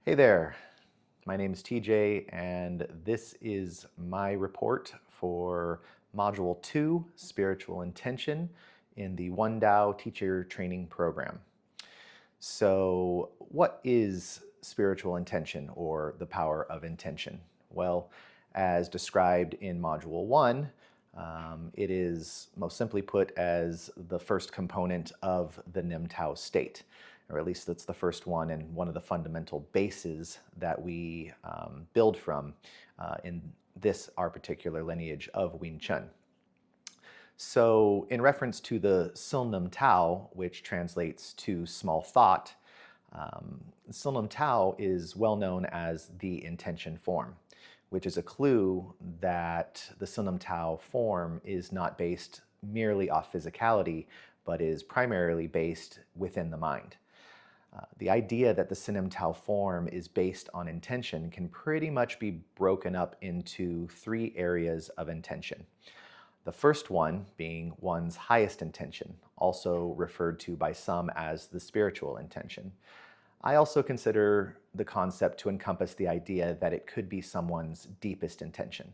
Hey there, my name is TJ, and this is my report for Module 2, Spiritual Intention, in the One Dao Teacher Training Program. So, what is spiritual intention or the power of intention? Well, as described in Module 1, it is most simply put as the first component of the Nim Tao state, or at least that's the first one and one of the fundamental bases that we build from in this, our particular lineage of Wing Chun. So, in reference to the Silnam Tao, which translates to small thought, Silnam Tao is well known as the intention form, which is a clue that the Silnam Tao form is not based merely off physicality, but is primarily based within the mind. The idea that the Silnam Tao form is based on intention can pretty much be broken up into three areas of intention. The first one being one's highest intention, also referred to by some as the spiritual intention. I also consider the concept to encompass the idea that it could be someone's deepest intention,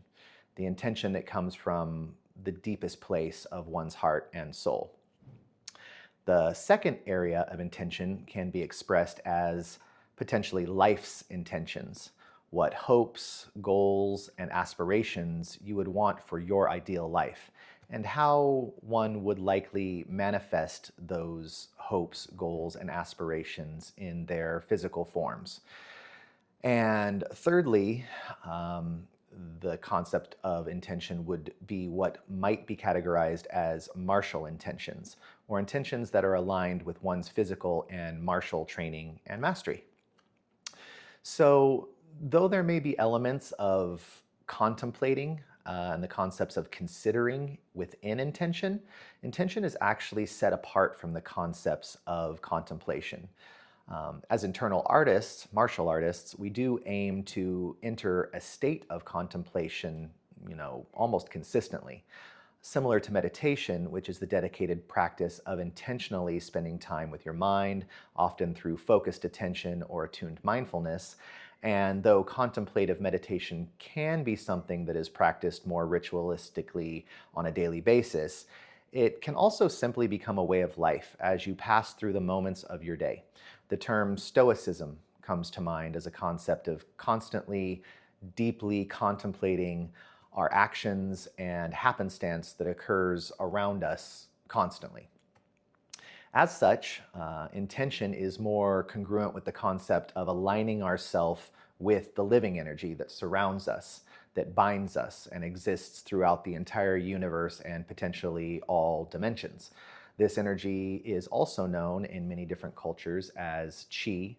the intention that comes from the deepest place of one's heart and soul. The second area of intention can be expressed as potentially life's intentions, what hopes, goals, and aspirations you would want for your ideal life, and how one would likely manifest those hopes, goals, and aspirations in their physical forms. And thirdly, the concept of intention would be what might be categorized as martial intentions, or intentions that are aligned with one's physical and martial training and mastery. So, though there may be elements of contemplating and the concepts of considering within intention, intention is actually set apart from the concepts of contemplation. As internal artists, martial artists, we do aim to enter a state of contemplation, almost consistently. Similar to meditation, which is the dedicated practice of intentionally spending time with your mind, often through focused attention or attuned mindfulness. And though contemplative meditation can be something that is practiced more ritualistically on a daily basis, it can also simply become a way of life as you pass through the moments of your day. The term stoicism comes to mind as a concept of constantly, deeply contemplating our actions and happenstance that occurs around us constantly. As such, intention is more congruent with the concept of aligning ourselves with the living energy that surrounds us, that binds us and exists throughout the entire universe and potentially all dimensions. This energy is also known in many different cultures as chi,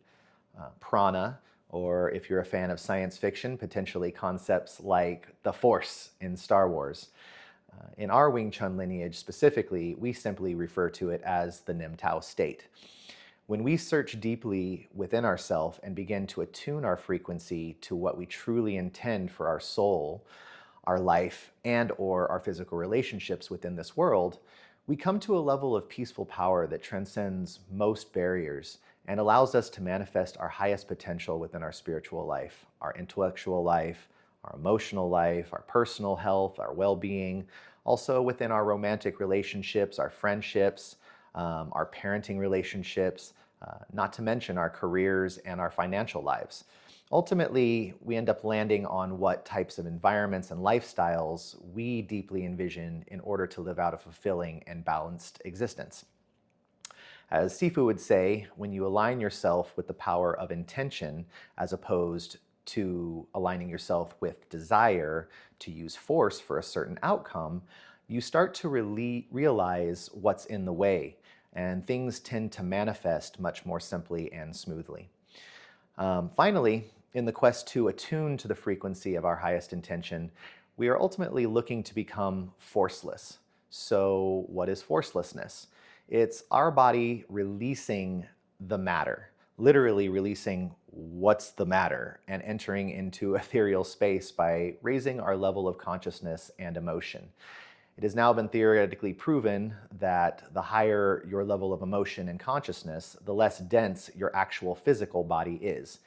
prana, or if you're a fan of science fiction, potentially concepts like the Force in Star Wars. In our Wing Chun lineage specifically, we simply refer to it as the Nim Tao state. When we search deeply within ourselves and begin to attune our frequency to what we truly intend for our soul, our life, and/or our physical relationships within this world, we come to a level of peaceful power that transcends most barriers and allows us to manifest our highest potential within our spiritual life, our intellectual life, our emotional life, our personal health, our well-being, also within our romantic relationships, our friendships, our parenting relationships, not to mention our careers and our financial lives. Ultimately, we end up landing on what types of environments and lifestyles we deeply envision in order to live out a fulfilling and balanced existence. As Sifu would say, when you align yourself with the power of intention as opposed to aligning yourself with desire to use force for a certain outcome, you start to realize what's in the way, and things tend to manifest much more simply and smoothly. Finally, in the quest to attune to the frequency of our highest intention, we are ultimately looking to become forceless. So, what is forcelessness? It's our body releasing the matter, literally releasing what's the matter and entering into ethereal space by raising our level of consciousness and emotion. It has now been theoretically proven that the higher your level of emotion and consciousness, the less dense your actual physical body is.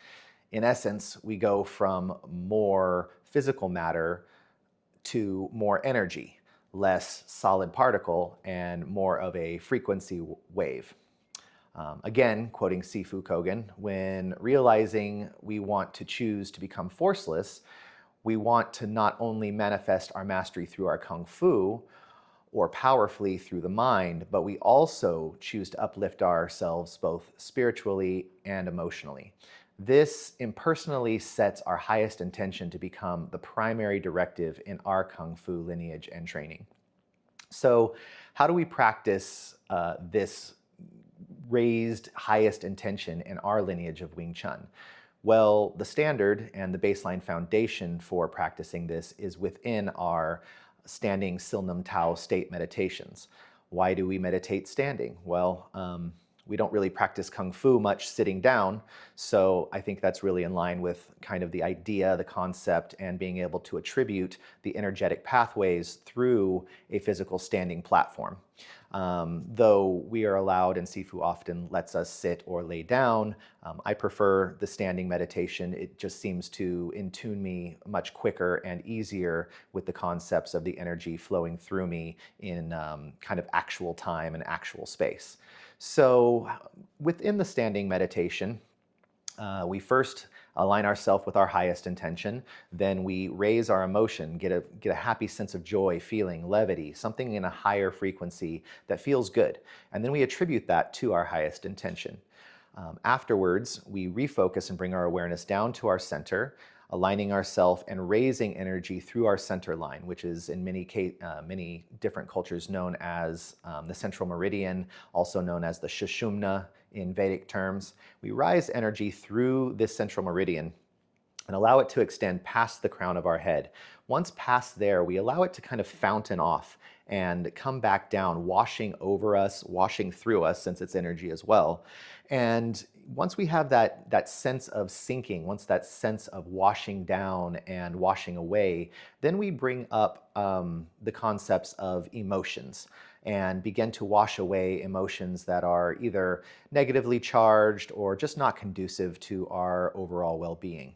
In essence, we go from more physical matter to more energy, less solid particle, and more of a frequency wave. Again, quoting Sifu Kogan, when realizing we want to choose to become forceless, we want to not only manifest our mastery through our Kung Fu or powerfully through the mind, but we also choose to uplift ourselves both spiritually and emotionally. This impersonally sets our highest intention to become the primary directive in our Kung Fu lineage and training. So, how do we practice this raised highest intention in our lineage of Wing Chun? Well, the standard and the baseline foundation for practicing this is within our standing Sil Nam Tao state meditations. Why do we meditate standing? Well, we don't really practice Kung Fu much sitting down, so I think that's really in line with kind of the idea, the concept, and being able to attribute the energetic pathways through a physical standing platform. Though we are allowed, and Sifu often lets us sit or lay down, I prefer the standing meditation. It just seems to in-tune me much quicker and easier with the concepts of the energy flowing through me in kind of actual time and actual space. So within the standing meditation, we first align ourselves with our highest intention, then we raise our emotion, get a happy sense of joy, feeling, levity, something in a higher frequency that feels good. And then we attribute that to our highest intention. Afterwards, we refocus and bring our awareness down to our center, aligning ourselves and raising energy through our center line, which is in many different cultures known as the central meridian, also known as the Sushumna in Vedic terms. We rise energy through this central meridian and allow it to extend past the crown of our head. Once past there, we allow it to kind of fountain off and come back down, washing over us, washing through us, since it's energy as well. And once we have that sense of sinking, once that sense of washing down and washing away, then we bring up the concepts of emotions and begin to wash away emotions that are either negatively charged or just not conducive to our overall well-being.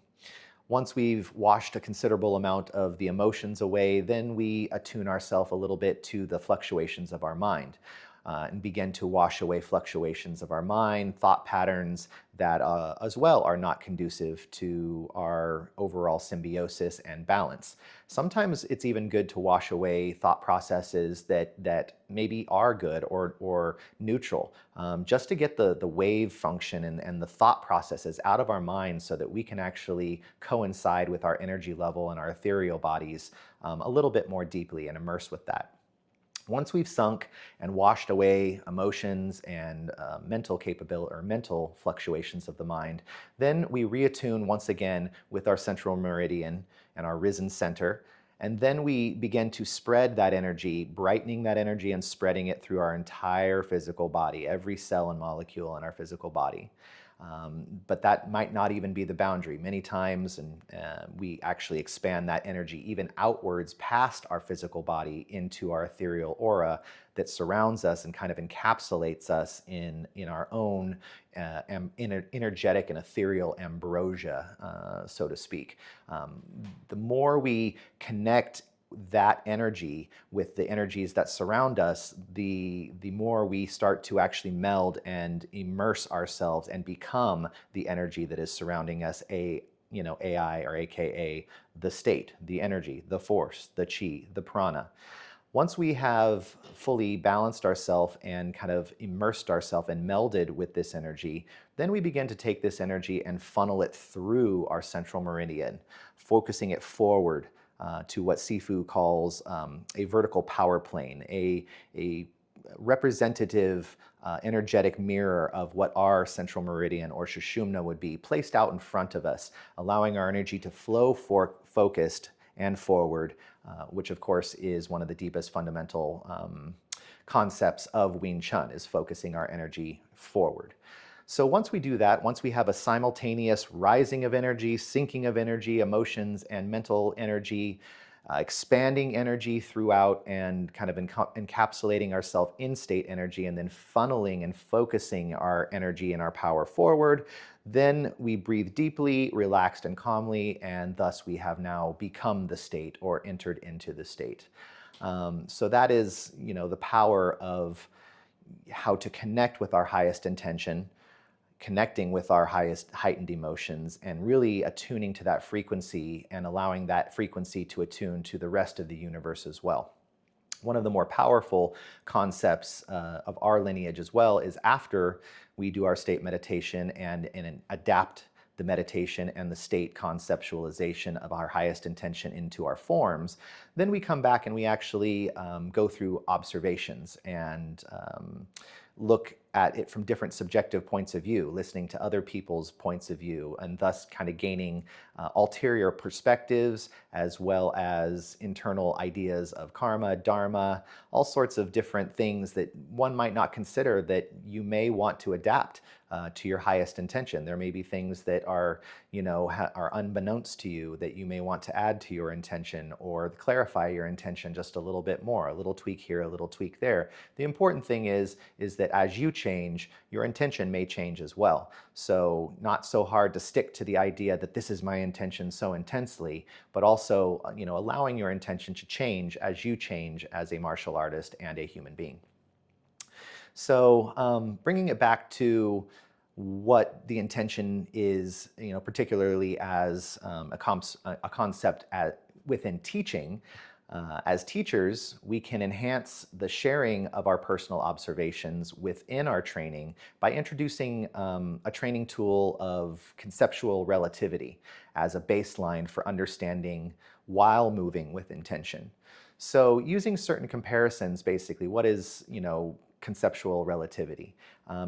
Once we've washed a considerable amount of the emotions away, then we attune ourselves a little bit to the fluctuations of our mind. And begin to wash away fluctuations of our mind, thought patterns that as well are not conducive to our overall symbiosis and balance. Sometimes it's even good to wash away thought processes that maybe are good or neutral, just to get the wave function and the thought processes out of our minds so that we can actually coincide with our energy level and our ethereal bodies a little bit more deeply and immerse with that. Once we've sunk and washed away emotions and mental capability or mental fluctuations of the mind, then we reattune once again with our central meridian and our risen center. And then we begin to spread that energy, brightening that energy and spreading it through our entire physical body, every cell and molecule in our physical body. But that might not even be the boundary. Many times, and we actually expand that energy even outwards past our physical body into our ethereal aura that surrounds us and kind of encapsulates us in our own energetic and ethereal ambrosia, so to speak. The more we connect that energy with the energies that surround us, the more we start to actually meld and immerse ourselves and become the energy that is surrounding us, AI or AKA the state, the energy, the force, the chi, the prana. Once we have fully balanced ourselves and kind of immersed ourselves and melded with this energy, then we begin to take this energy and funnel it through our central meridian, focusing it forward to what Sifu calls a vertical power plane, a representative energetic mirror of what our central meridian or Sushumna would be, placed out in front of us, allowing our energy to flow focused and forward, which of course is one of the deepest fundamental concepts of Wing Chun, is focusing our energy forward. So once we do that, once we have a simultaneous rising of energy, sinking of energy, emotions, and mental energy, expanding energy throughout and kind of encapsulating ourselves in state energy, and then funneling and focusing our energy and our power forward. Then we breathe deeply, relaxed and calmly, and thus we have now become the state or entered into the state. So that is, the power of how to connect with our highest intention, connecting with our highest heightened emotions, and really attuning to that frequency and allowing that frequency to attune to the rest of the universe as well. One of the more powerful concepts of our lineage as well is after we do our state meditation and adapt the meditation and the state conceptualization of our highest intention into our forms, then we come back and we actually go through observations and look at it from different subjective points of view, listening to other people's points of view, and thus kind of gaining ulterior perspectives as well as internal ideas of karma, dharma, all sorts of different things that one might not consider that you may want to adapt to your highest intention. There may be things that are, are unbeknownst to you that you may want to add to your intention or clarify your intention just a little bit more, a little tweak here, a little tweak there. The important thing is that as you change, your intention may change as well. So not so hard to stick to the idea that this is my intention so intensely, but also, allowing your intention to change as you change as a martial artist and a human being. So bringing it back to what the intention is, particularly as a concept within teaching. As teachers, we can enhance the sharing of our personal observations within our training by introducing a training tool of conceptual relativity as a baseline for understanding while moving with intention. So using certain comparisons, basically, what is, conceptual relativity?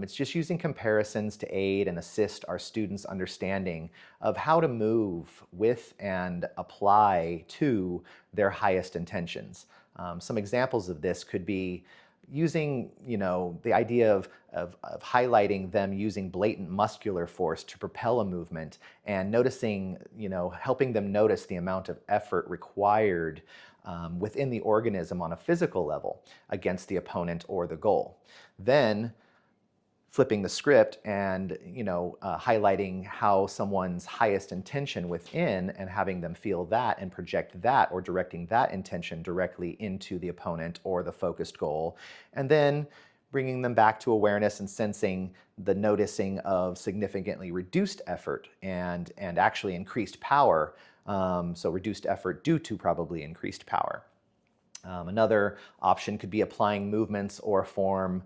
It's just using comparisons to aid and assist our students' understanding of how to move with and apply to their highest intentions. Some examples of this could be using, the idea of highlighting them using blatant muscular force to propel a movement and noticing, helping them notice the amount of effort required within the organism on a physical level against the opponent or the goal. Then flipping the script and highlighting how someone's highest intention within and having them feel that and project that or directing that intention directly into the opponent or the focused goal, and then bringing them back to awareness and sensing the noticing of significantly reduced effort and actually increased power. So reduced effort due to probably increased power. Another option could be applying movements or form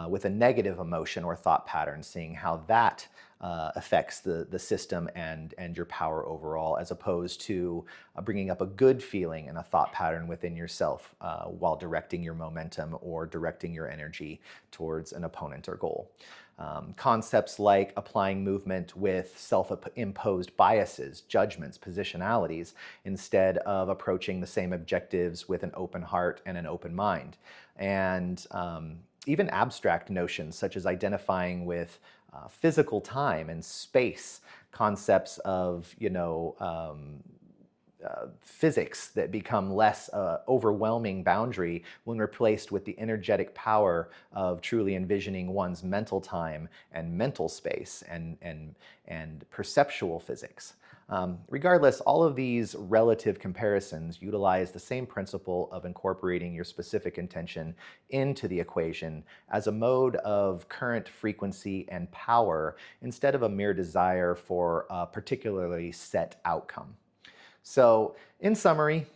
with a negative emotion or thought pattern, seeing how that affects the system and your power overall, as opposed to bringing up a good feeling and a thought pattern within yourself while directing your momentum or directing your energy towards an opponent or goal. Concepts like applying movement with self-imposed biases, judgments, positionalities, instead of approaching the same objectives with an open heart and an open mind. And even abstract notions such as identifying with physical time and space, concepts of, physics that become less overwhelming boundary when replaced with the energetic power of truly envisioning one's mental time and mental space and perceptual physics. Regardless, all of these relative comparisons utilize the same principle of incorporating your specific intention into the equation as a mode of current frequency and power instead of a mere desire for a particularly set outcome. So, in summary,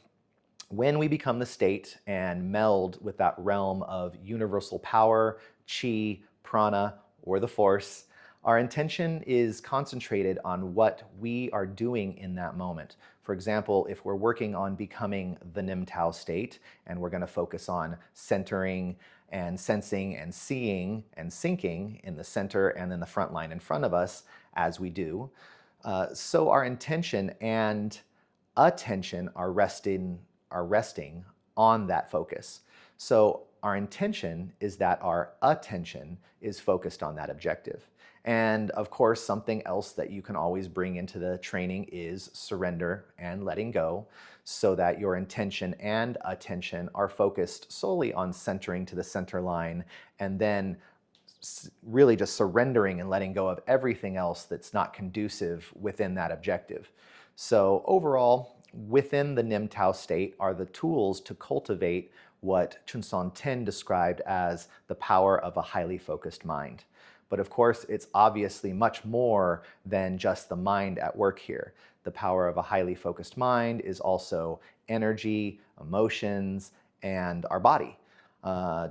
when we become the state and meld with that realm of universal power, chi, prana, or the force, our intention is concentrated on what we are doing in that moment. For example, if we're working on becoming the Nim Tao state, and we're going to focus on centering and sensing and seeing and syncing in the center and then the front line in front of us as we do, so our intention and attention are resting on that focus. So our intention is that our attention is focused on that objective. And of course, something else that you can always bring into the training is surrender and letting go, so that your intention and attention are focused solely on centering to the center line, and then really just surrendering and letting go of everything else that's not conducive within that objective. So overall, within the Nim Tao state are the tools to cultivate what Chun Son Tin described as the power of a highly focused mind. But of course, it's obviously much more than just the mind at work here. The power of a highly focused mind is also energy, emotions, and our body.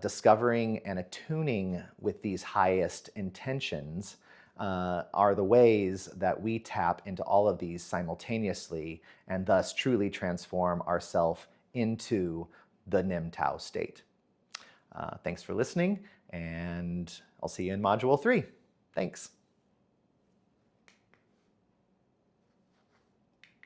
Discovering and attuning with these highest intentions are the ways that we tap into all of these simultaneously and thus truly transform ourselves into the Nim Tao state. Thanks for listening, and I'll see you in Module 3. Thanks.